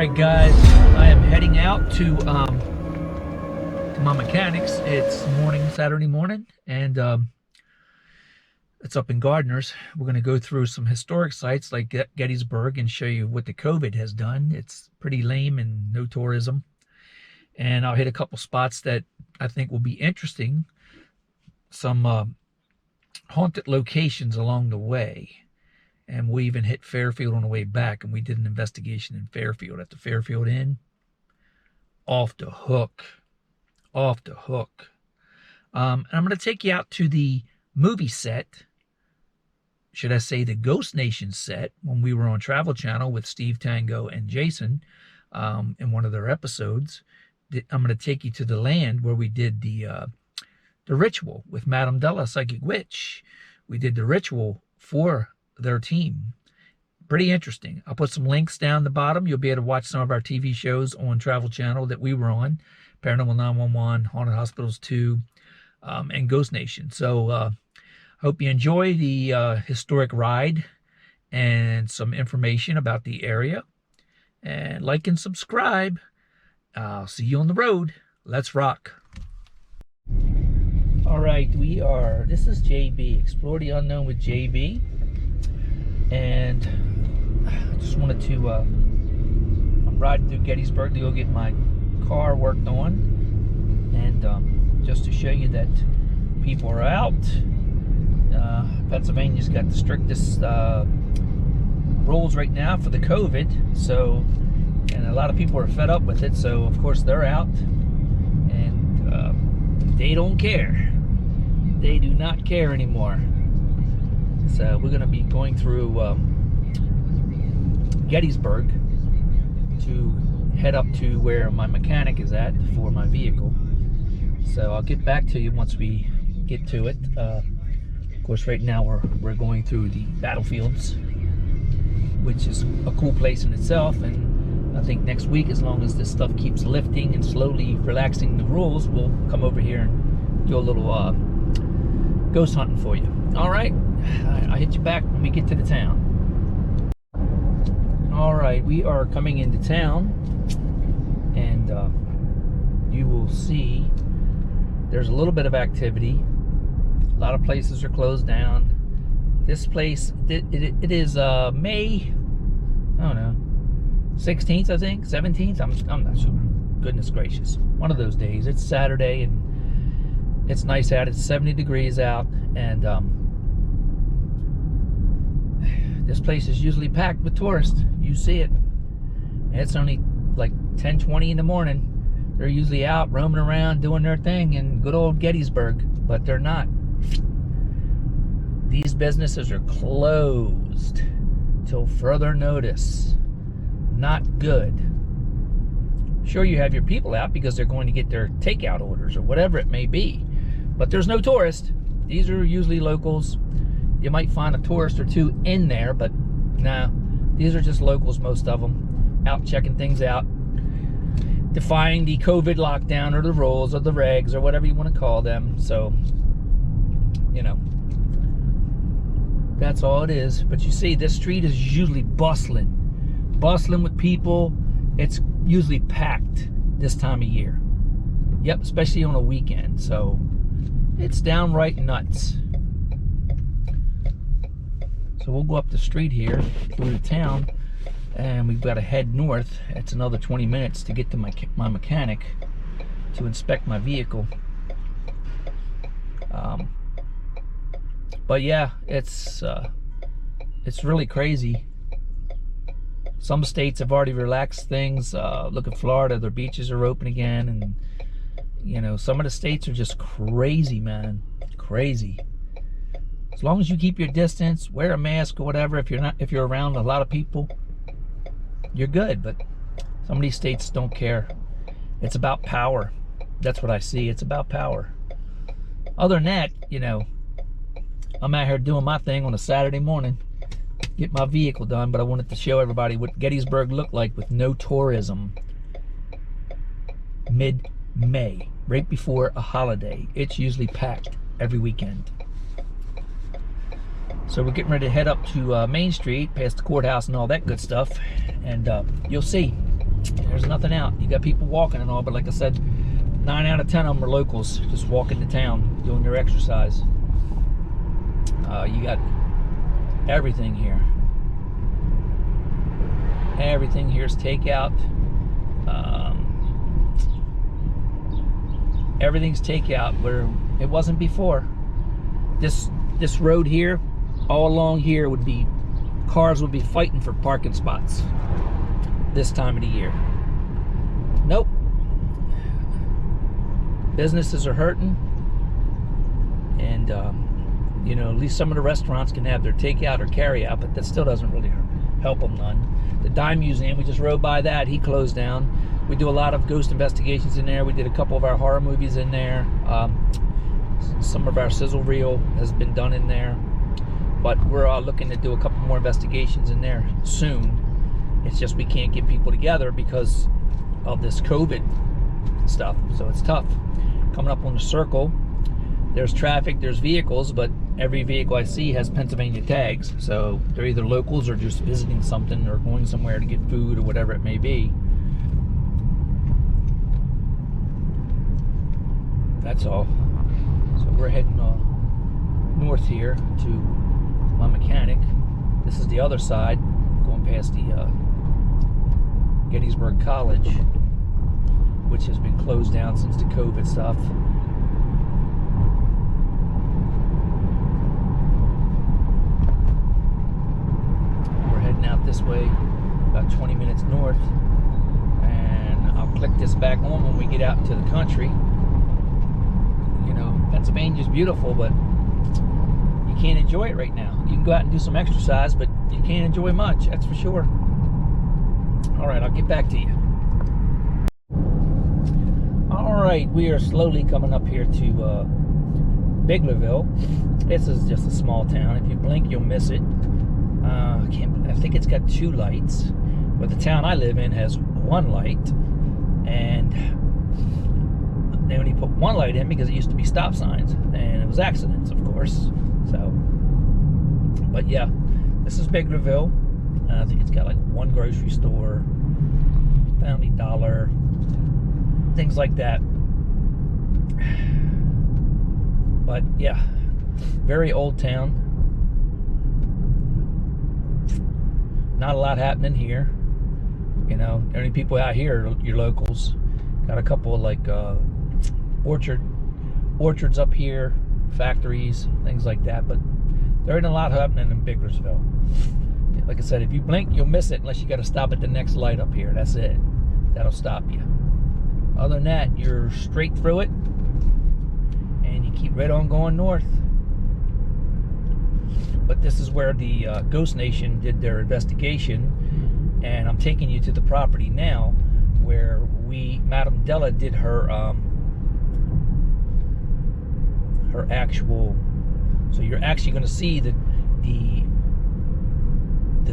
Alright guys, I am heading out to my mechanics. It's Saturday morning, and it's up in Gardeners. We're going to go through some historic sites like Gettysburg and show you what the COVID has done. It's pretty lame and no tourism. And I'll hit a couple spots that I think will be interesting. Some haunted locations along the way. And we even hit Fairfield on the way back, and we did an investigation in Fairfield at the Fairfield Inn. Off the hook. Off the hook. And I'm going to take you out to the movie set. Should I say the Ghost Nation set, when we were on Travel Channel with Steve Tango and Jason in one of their episodes. I'm going to take you to the land where we did the ritual with Madame Della, Psychic Witch. We did the ritual for their team. Pretty interesting. I'll put some links down the bottom. You'll be able to watch some of our TV shows on Travel Channel that we were on. Paranormal 911, Haunted Hospitals 2, and Ghost Nation. So hope you enjoy the historic ride and some information about the area. And like and subscribe. I'll see you on the road. Let's rock. All right, this is JB, Explore the Unknown with JB. And I just wanted to, I'm riding through Gettysburg to go get my car worked on. And just to show you that people are out. Pennsylvania's got the strictest rules right now for the COVID. So, and a lot of people are fed up with it. So, of course, they're out. And they don't care. They do not care anymore. So we're going to be going through Gettysburg to head up to where my mechanic is at for my vehicle. So I'll get back to you once we get to it. Of course, right now we're going through the battlefields, which is a cool place in itself. And I think next week, as long as this stuff keeps lifting and slowly relaxing the rules, we'll come over here and do a little ghost hunting for you. All right. I'll hit you back when we get to the town. All right, we are coming into town, and you will see there's a little bit of activity. A lot of places are closed down. This place, it is May, I don't know, 16th, I think, 17th. I'm not sure. Goodness gracious, one of those days. It's Saturday, and it's nice out. It's 70 degrees out, and this place is usually packed with tourists. You see it. And it's only like 10:20 in the morning. They're usually out roaming around doing their thing in good old Gettysburg, but they're not. These businesses are closed till further notice. Not good. Sure, you have your people out because they're going to get their takeout orders or whatever it may be, but there's no tourists. These are usually locals. You might find a tourist or two in there, but nah, these are just locals, most of them, out checking things out, defying the COVID lockdown or the rules or the regs or whatever you want to call them. So, you know, that's all it is. But you see, this street is usually bustling with people. It's usually packed this time of year. Yep, especially on a weekend. So it's downright nuts. So we'll go up the street here through the town, and we've got to head north. It's another 20 minutes to get to my mechanic to inspect my vehicle. But yeah, it's really crazy. Some states have already relaxed things. Look at Florida; their beaches are open again, and you know, some of the states are just crazy, man, crazy. As long as you keep your distance, wear a mask or whatever, if you're around a lot of people, you're good. But some of these states don't care. It's about power. That's what I see. It's about power. Other than that, you know, I'm out here doing my thing on a Saturday morning, get my vehicle done, but I wanted to show everybody what Gettysburg looked like with no tourism. Mid-May, right before a holiday. It's usually packed every weekend. So we're getting ready to head up to Main Street, past the courthouse and all that good stuff, and you'll see. there's nothing out. You got people walking and all, but like I said, 9 out of 10 of them are locals, just walking to town, doing their exercise. You got everything here. Everything here is takeout. Everything's takeout where it wasn't before. This road here, all along here would be, cars would be fighting for parking spots this time of the year. Nope. Businesses are hurting, and you know, at least some of the restaurants can have their takeout or carry out, but that still doesn't really help them none. The Dime Museum, we just rode by that, he closed down. We do a lot of ghost investigations in there. We did a couple of our horror movies in there. Some of our sizzle reel has been done in there, but we're looking to do a couple more investigations in there soon. It's just we can't get people together because of this COVID stuff, so it's tough. Coming up on the circle, there's traffic, there's vehicles, but every vehicle I see has Pennsylvania tags, so they're either locals or just visiting something or going somewhere to get food or whatever it may be. That's all. So we're heading north here to my mechanic. This is the other side, going past the Gettysburg College, which has been closed down since the COVID stuff. We're heading out this way, about 20 minutes north, and I'll click this back on when we get out into the country. You know, Pennsylvania's beautiful, but you can't enjoy it right now. You can go out and do some exercise, but you can't enjoy much, that's for sure. All right, I'll get back to you. All right, we are slowly coming up here to Biglerville. This is just a small town. If you blink, you'll miss it. I think it's got 2 lights, but the town I live in has 1 light, and they only put 1 light in because it used to be stop signs, and it was accidents, of course. So, but yeah, this is Biglerville. I think it's got like 1 grocery store, Family Dollar, things like that. But yeah, very old town. Not a lot happening here. You know, the only people out here are your locals. Got a couple of like orchards up here, factories, things like that, but there ain't a lot happening in Biglerville. Like I said, if you blink, you'll miss it unless you got to stop at the next light up here. That's it. That'll stop you. Other than that, you're straight through it, and you keep right on going north. But this is where the Ghost Nation did their investigation, and I'm taking you to the property now where Madame Della did her actual. So you're actually going to see the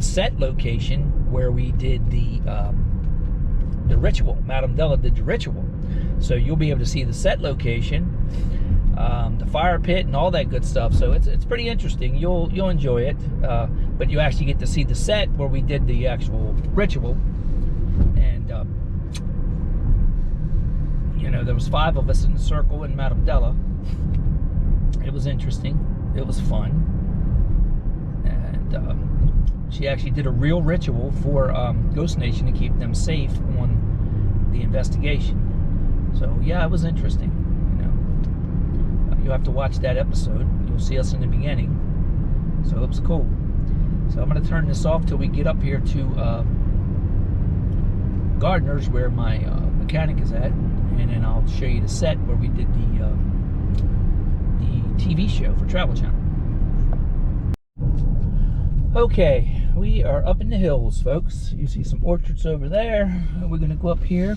set location where we did the ritual. Madame Della did the ritual, so you'll be able to see the set location, the fire pit, and all that good stuff. So it's pretty interesting. You'll enjoy it, but you actually get to see the set where we did the actual ritual. And you know, there was 5 of us in the circle in Madame Della. It was interesting. It was fun, and she actually did a real ritual for Ghost Nation to keep them safe on the investigation. So yeah, it was interesting. You know, you'll have to watch that episode. You'll see us in the beginning. So it was cool. So I'm going to turn this off till we get up here to Gardner's, where my mechanic is at, and then I'll show you the set where we did the TV show for Travel Channel. Okay, we are up in the hills, folks. You see some orchards over there. We're gonna go up here.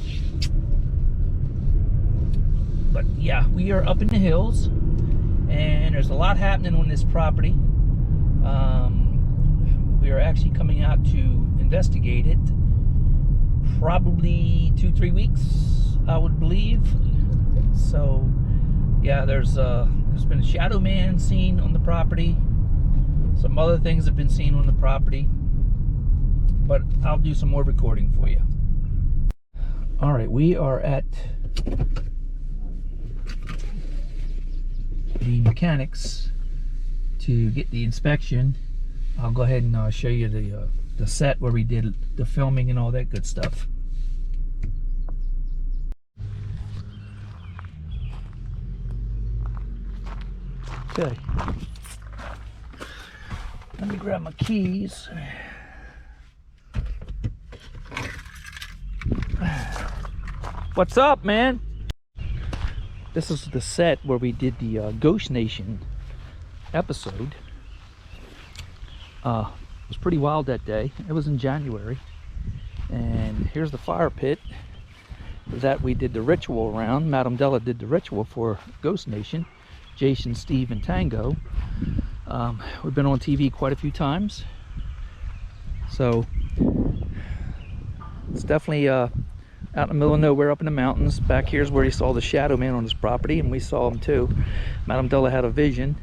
But yeah, we are up in the hills, and there's a lot happening on this property. We are actually coming out to investigate it. Probably 2-3 weeks, I would believe. So yeah, there's been a shadow man seen on the property. Some other things have been seen on the property, but I'll do some more recording for you. All right, we are at the mechanics to get the inspection. I'll go ahead and show you the set where we did the filming and all that good stuff. Okay. Let me grab my keys. What's up, man? This is the set where we did the Ghost Nation episode. It was pretty wild that day. It was in January. And here's the fire pit that we did the ritual around. Madame Della did the ritual for Ghost Nation. Jason, Steve, and Tango. We've been on TV quite a few times. So it's definitely out in the middle of nowhere up in the mountains. Back here's where he saw the shadow man on his property, and we saw him too. Madame Della had a vision,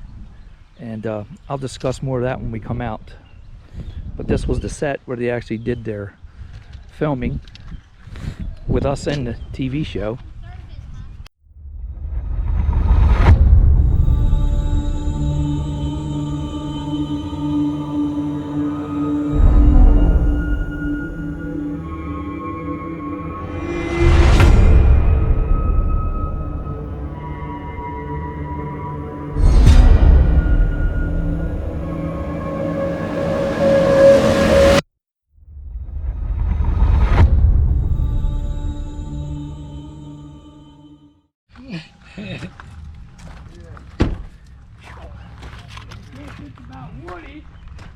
and I'll discuss more of that when we come out. But this was the set where they actually did their filming with us in the TV show.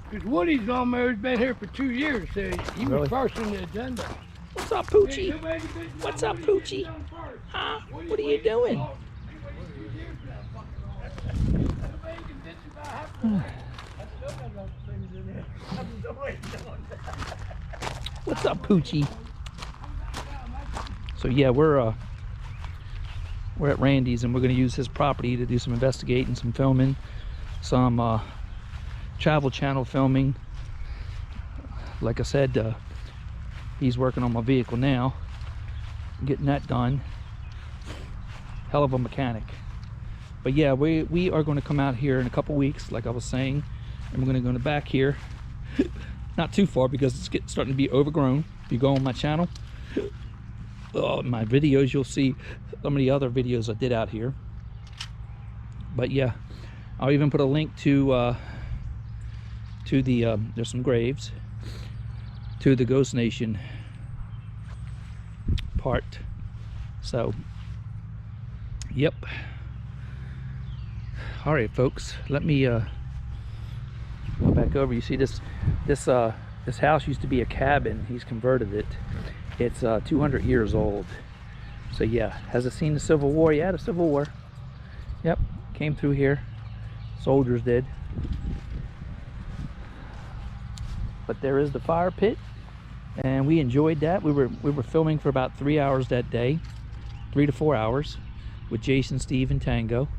Because Woody's almost been here for 2 years, so he was first on the agenda. What's up, Poochie? What's up, Poochie? Huh? What are you doing? What's up, Poochie? So yeah, we're at Randy's, and we're going to use his property to do some investigating, some filming, some Travel Channel filming. Like I said, he's working on my vehicle now, getting that done. Hell of a mechanic. But yeah, we are going to come out here in a couple weeks, like I was saying, and we're going to go in the back here. Not too far, because it's starting to be overgrown. If you go on my channel, my videos, you'll see some of the other videos I did out here. But yeah, I'll even put a link to the there's some graves, to the Ghost Nation part. So yep. All right, folks, let me go back over. You see this house used to be a cabin. He's converted it. It's 200 years old. So yeah, has it seen the Civil War? Yeah, the Civil War. Yep, came through here. Soldiers did. But there is the fire pit, and we enjoyed that. We were filming for about 3 hours that day, 3 to 4 hours, with Jason, Steve, and Tango.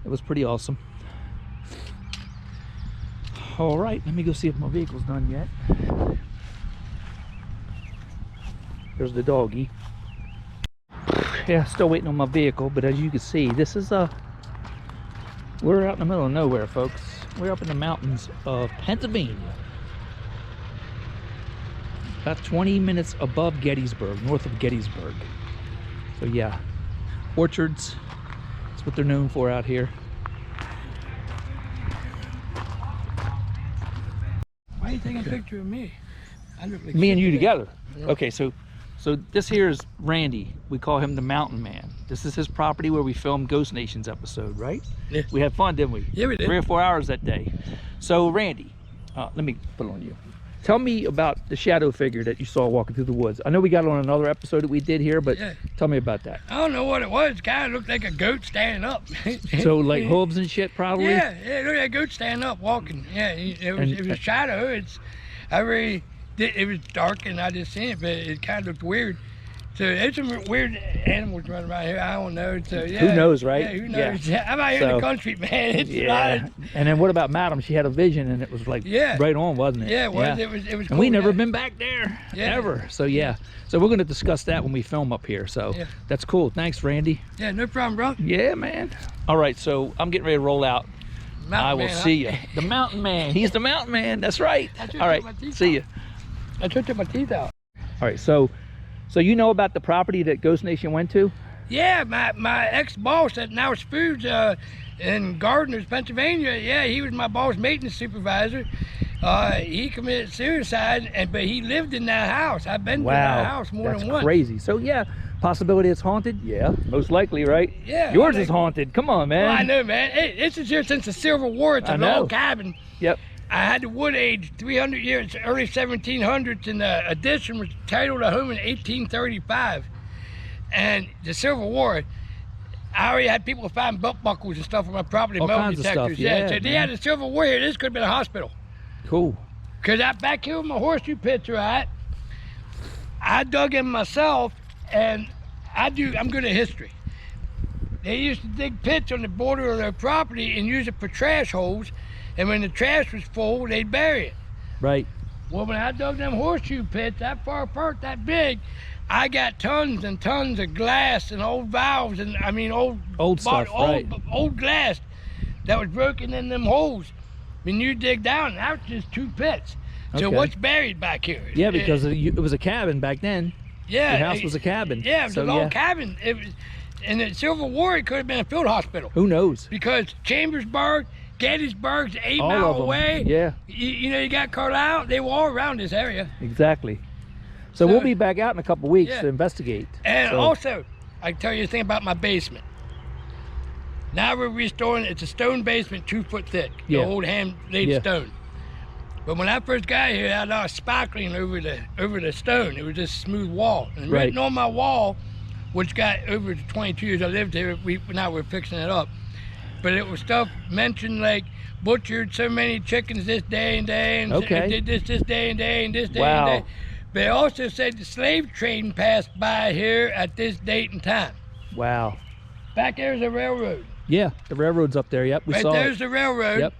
It was pretty awesome. All right, let me go see if my vehicle's done yet. There's the doggy. Yeah, still waiting on my vehicle, but as you can see, this is we're out in the middle of nowhere, folks. We're up in the mountains of Pennsylvania. About 20 minutes above Gettysburg, north of Gettysburg. So yeah, orchards, that's what they're known for out here. Why are you taking a picture of me? I look like Me and you together. Yeah. Okay, so this here is Randy. We call him the Mountain Man. This is his property where we filmed Ghost Nation's episode, right? Yeah. We had fun, didn't we? Yeah, we did. 3 or 4 hours that day. So Randy, let me put it on you. Tell me about the shadow figure that you saw walking through the woods. I know we got it on another episode that we did here, but yeah, tell me about that. I don't know what it was. It kind of looked like a goat standing up. So like hooves and shit, probably? Yeah, it looked like a goat standing up walking. Yeah, it was a shadow. It was dark and I just seen it, but it kind of looked weird. So there's some weird animals running around here. I don't know. So yeah. Who knows, right? Yeah, who knows? Yeah. I'm out here in the country, man. It's not. And then what about Madam? She had a vision, and it was like right on, wasn't it? Yeah, it was. It was cool. And we never been back there ever. So yeah. So we're going to discuss that when we film up here. So that's cool. Thanks, Randy. Yeah, no problem, bro. Yeah, man. All right, so I'm getting ready to roll out. I will see you. The mountain man. He's the mountain man. That's right. All right. See you. I took my teeth out. All right. So you know about the property that Ghost Nation went to? Yeah, my ex-boss at Now Foods in Gardner's, Pennsylvania. Yeah, he was my boss maintenance supervisor. He committed suicide, but he lived in that house. I've been to that house more than once. That's crazy. So yeah, possibility it's haunted? Yeah, most likely, right? Yeah. Yours is haunted. Come on, man. Well, I know, man. Hey, this is here since the Civil War. It's a log cabin. Yep. I had the wood age 300 years, early 1700s, and the addition was titled a home in 1835. And the Civil War, I already had people find belt buckles and stuff on my property, metal detectors. Yeah, so they had the Civil War here. This could have been a hospital. Cool. Because back here with my horseshoe pits are at, I dug in myself, and I'm good at history. They used to dig pits on the border of their property and use it for trash holes, and when the trash was full, they'd bury it. Right. Well, when I dug them horseshoe pits that far apart, that big, I got tons and tons of glass and old valves, and I mean old stuff, old glass that was broken in them holes. When you dig down, that was just 2 pits. So what's buried back here? Yeah, because it was a cabin back then. Yeah. The house was a cabin. Yeah, it was a log cabin. It was, in the Civil War, it could have been a field hospital. Who knows? Because Chambersburg, Gettysburg's 8 miles away. Yeah. You know, you got Carlisle. They were all around this area. Exactly. So we'll be back out in a couple weeks to investigate. And also, I can tell you a thing about my basement. Now we're restoring, it's a stone basement, 2 foot thick, the old hand-laid stone. But when I first got here, I had a lot of spackling over the stone. It was just a smooth wall. And written on my wall, which got over the 22 years I lived here, now we're fixing it up. But it was stuff mentioned like butchered so many chickens this day and day, and did this day and day, and this day and day. But it also said the slave train passed by here at this date and time. Wow. Back there's a railroad. Yeah, the railroad's up there. Yep, we saw it. Right there's the railroad. Yep.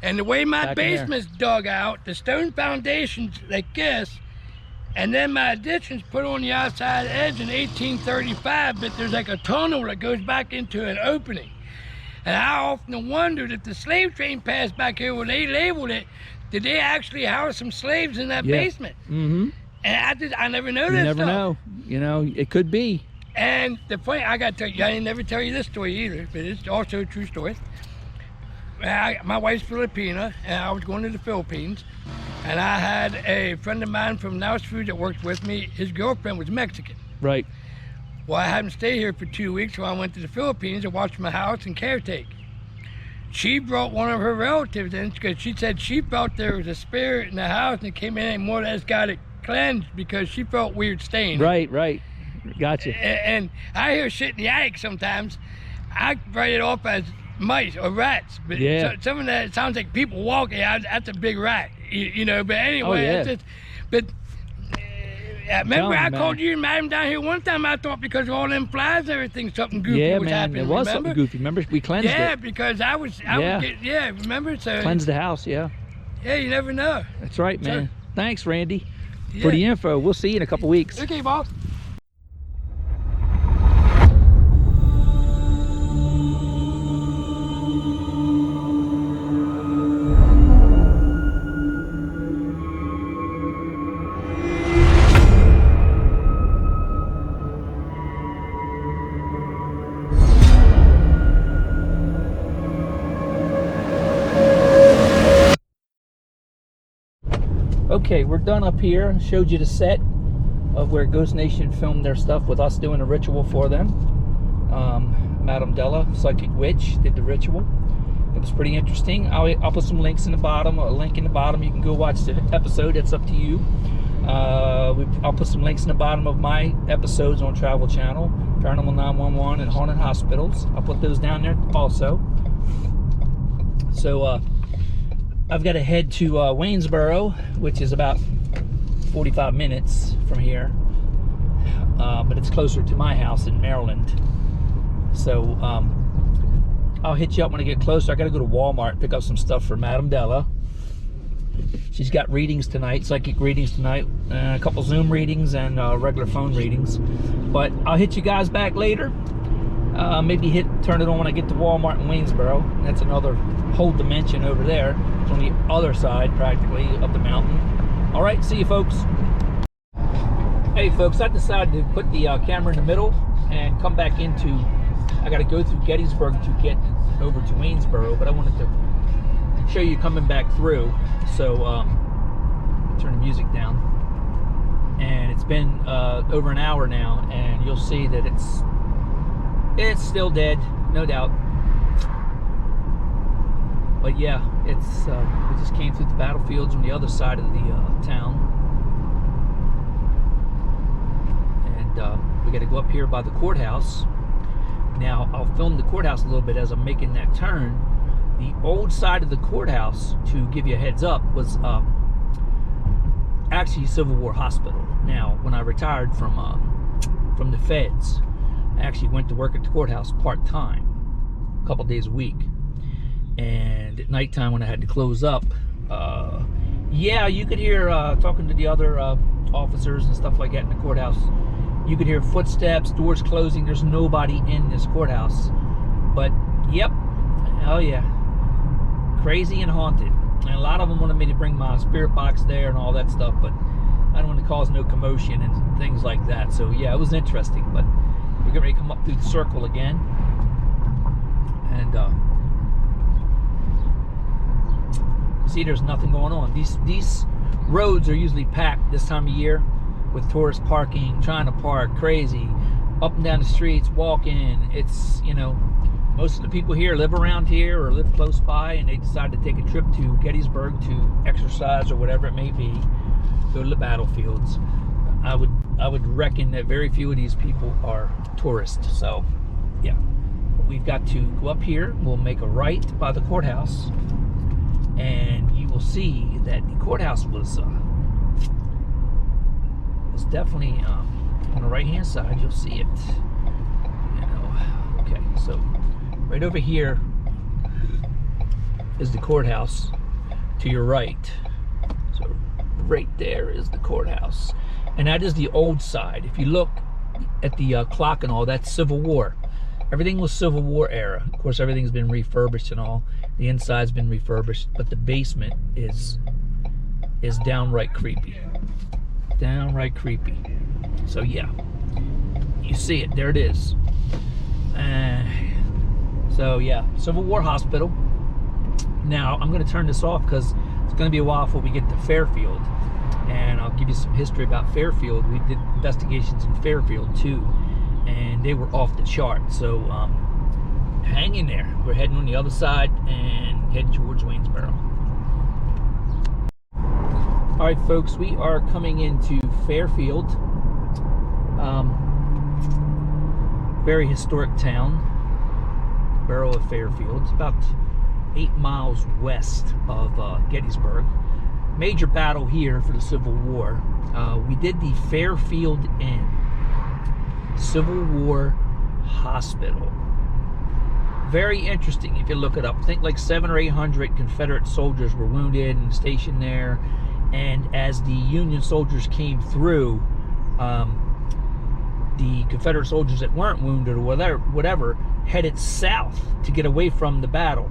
And the way my basement's dug out, the stone foundation's like this, and then my addition's put on the outside edge in 1835, but there's like a tunnel that goes back into an opening. And I often wondered if the slave train passed back here, when they labeled it, did they actually house some slaves in that basement? Mm-hmm. And I never know this stuff. You never know. You know, it could be. And the point I got to tell you, I didn't never tell you this story either, but it's also a true story. My wife's Filipina, and I was going to the Philippines, and I had a friend of mine from Now Foods that worked with me. His girlfriend was Mexican. Right. Well, I had him stay here for 2 weeks while I went to the Philippines to watch my house and caretake. She brought one of her relatives in because she said she felt there was a spirit in the house, and it came in and more or less got it cleansed because she felt weird staying. Right. Gotcha. And I hear shit in the attic sometimes. I write it off as mice or rats, but some of that sounds like people walking. That's a big rat, you know. But anyway, it's just, but remember I called you and Madam down here one time. I thought because of all them flies, everything something goofy was happening. It was something goofy. Remember we cleansed it. Yeah, because I would get, remember, so cleanse the house. Yeah, you never know. That's right, man. Thanks, Randy, for the info. We'll see you in a couple weeks. Okay, boss. Okay, we're done up here. Showed you the set of where Ghost Nation filmed their stuff with us doing a ritual for them. Madam Della, Psychic Witch, did the ritual. It was pretty interesting. I'll put some links in the bottom, a link in the bottom. You can go watch the episode. It's up to you. I'll put some links in the bottom of my episodes on Travel Channel, Paranormal 911 and Haunted Hospitals. I'll put those down there also. So, I've got to head to Waynesboro, which is about 45 minutes from here. but it's closer to my house in Maryland. So I'll hit you up when I get closer. I gotta go to Walmart and pick up some stuff for Madam Della. She's got readings tonight, psychic readings tonight, a couple Zoom readings and regular phone readings. But I'll hit you guys back later. Maybe turn it on when I get to Walmart in Waynesboro. That's another whole dimension over there. It's on the other side, practically, of the mountain. All right, see you folks. Hey folks, I decided to put the camera in the middle and come back into, I got to go through Gettysburg to get over to Waynesboro, but I wanted to show you coming back through. So turn the music down. And it's been over an hour now, and you'll see that it's still dead, no doubt. But yeah, it's we just came through the battlefields on the other side of the town, and we got to go up here by the courthouse. Now I'll film the courthouse a little bit as I'm making that turn. The old side of the courthouse, to give you a heads up, was actually a Civil War hospital. Now, when I retired from the feds, I actually went to work at the courthouse part-time, a couple days a week. And at nighttime when I had to close up, yeah, you could hear, talking to the other officers and stuff like that in the courthouse, you could hear footsteps, doors closing. There's nobody in this courthouse. But, yep, oh yeah, crazy and haunted. And a lot of them wanted me to bring my spirit box there and all that stuff, but I don't want to cause no commotion and things like that. So yeah, it was interesting, but we're getting ready to come up through the circle again. And see, there's nothing going on. These roads are usually packed this time of year with tourists parking, trying to park, crazy, up and down the streets, walking. It's, you know, most of the people here live around here or live close by, and they decide to take a trip to Gettysburg to exercise or whatever it may be, go to the battlefields. I would reckon that very few of these people are tourists. So yeah, we've got to go up here. We'll make a right by the courthouse, and you will see that the courthouse was definitely on the right hand side. You'll see it, you know. Okay, so right over here is the courthouse to your right. So right there is the courthouse, and that is the old side. If you look at the clock and all, that's Civil War. Everything was Civil War era. Of course, everything's been refurbished and all. The inside's been refurbished, but the basement is downright creepy. Downright creepy. So yeah, you see it. There it is. So yeah, Civil War hospital. Now I'm going to turn this off because it's going to be a while before we get to Fairfield, and I'll give you some history about Fairfield. We did investigations in Fairfield too, and they were off the chart. So hang in there. We're heading on the other side and heading towards Waynesboro. All right, folks, we are coming into Fairfield. Very historic town, borough of Fairfield. It's about 8 miles west of Gettysburg. Major battle here for the Civil War. We did the Fairfield Inn, Civil War Hospital. Very interesting if you look it up. I think like 700 or 800 Confederate soldiers were wounded and stationed there. And as the Union soldiers came through, the Confederate soldiers that weren't wounded or whatever headed south to get away from the battle.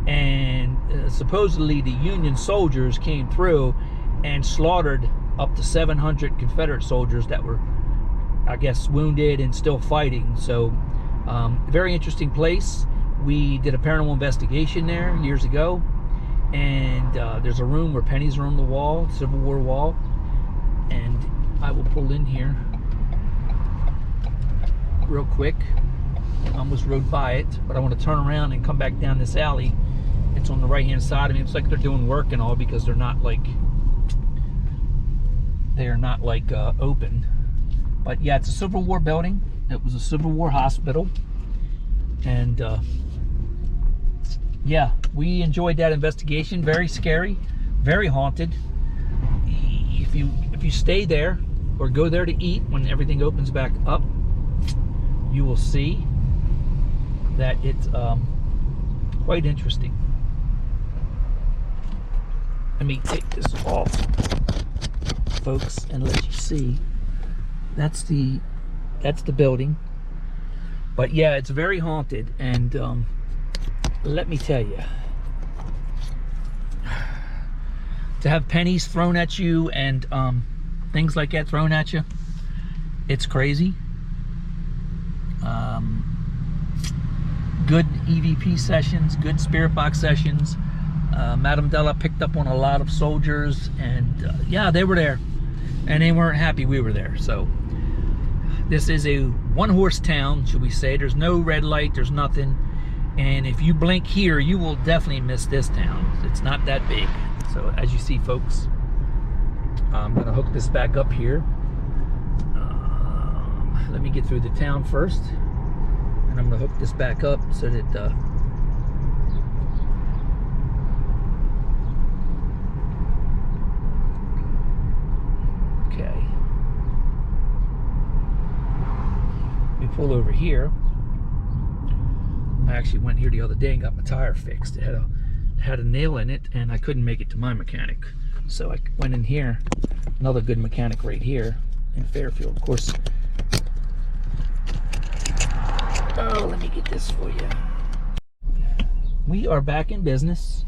And supposedly the Union soldiers came through and slaughtered up to 700 Confederate soldiers that were, I guess, wounded and still fighting. So very interesting place. We did a paranormal investigation there years ago, and there's a room where pennies are on the wall, Civil War wall, and I will pull in here real quick. I almost rode by it, but I want to turn around and come back down this alley. It's on the right hand side. I mean, it's like they're doing work and all, because they're not like open. But yeah, it's a Civil War building. It was a Civil War hospital, and yeah, we enjoyed that investigation. Very scary, very haunted. If you stay there, or go there to eat when everything opens back up, you will see that it's quite interesting. Let me take this off, folks, and let you see. That's the building. But yeah, it's very haunted, and let me tell you, to have pennies thrown at you and things like that thrown at you, it's crazy. Good EVP sessions, good spirit box sessions. Madame Della picked up on a lot of soldiers, and yeah, they were there, and they weren't happy we were there. So this is a one-horse town, should we say. There's no red light, there's nothing, and if you blink here, you will definitely miss this town. It's not that big. So as you see, folks, I'm gonna hook this back up here. Let me get through the town first, and I'm gonna hook this back up so that okay. We pull over here. I actually went here the other day and got my tire fixed. It had a nail in it, and I couldn't make it to my mechanic, so I went in here. Another good mechanic right here in Fairfield, of course. Oh, let me get this for you. We are back in business,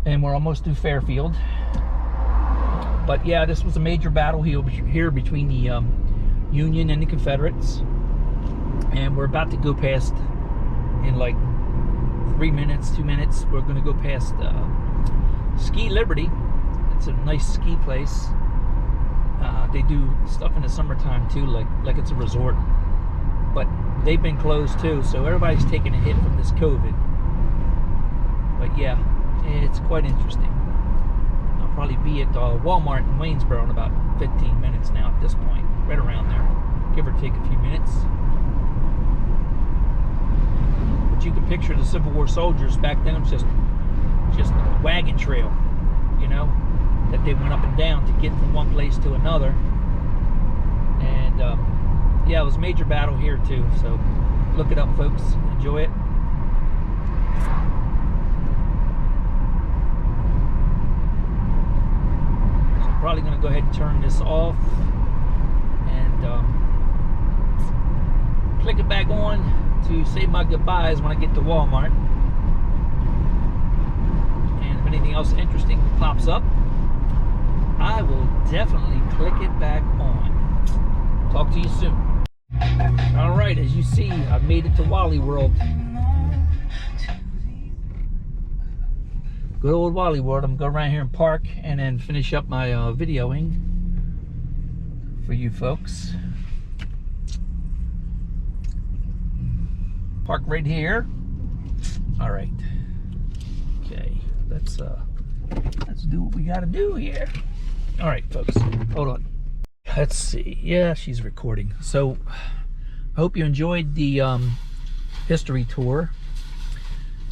and we're almost through Fairfield. But yeah, this was a major battle here between the Union and the Confederates, and we're about to go past in like 3 minutes, 2 minutes. We're going to go past Ski Liberty. It's a nice ski place. They do stuff in the summertime too, like it's a resort. But they've been closed too, so everybody's taking a hit from this COVID. But yeah, it's quite interesting. I'll probably be at Walmart in Waynesboro in about 15 minutes now at this point, right around there, give or take a few minutes. But you can picture the Civil War soldiers back then. It was just a wagon trail, you know, that they went up and down to get from one place to another. And yeah, it was a major battle here too, so look it up, folks. Enjoy it. So I'm probably going to go ahead and turn this off and click it back on to say my goodbyes when I get to Walmart. And if anything else interesting pops up, I will definitely click it back on. Talk to you soon. All right, as you see, I've made it to Wally World. Good old Wally World. I'm going to go around here and park and then finish up my videoing for you folks. Park right here. All right. Okay, let's do what we got to do here. All right, folks, hold on. Let's see. Yeah, she's recording. So I hope you enjoyed the history tour.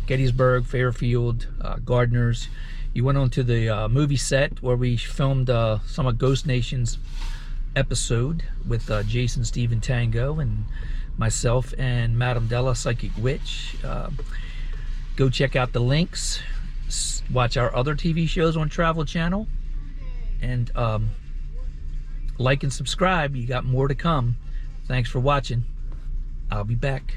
Gettysburg, Fairfield, Gardeners. You went on to the movie set where we filmed some of Ghost Nation's episode with Jason, Stephen Tango, and myself and Madame Della, Psychic Witch. Go check out the links. Watch our other TV shows on Travel Channel. And like and subscribe. You got more to come. Thanks for watching. I'll be back.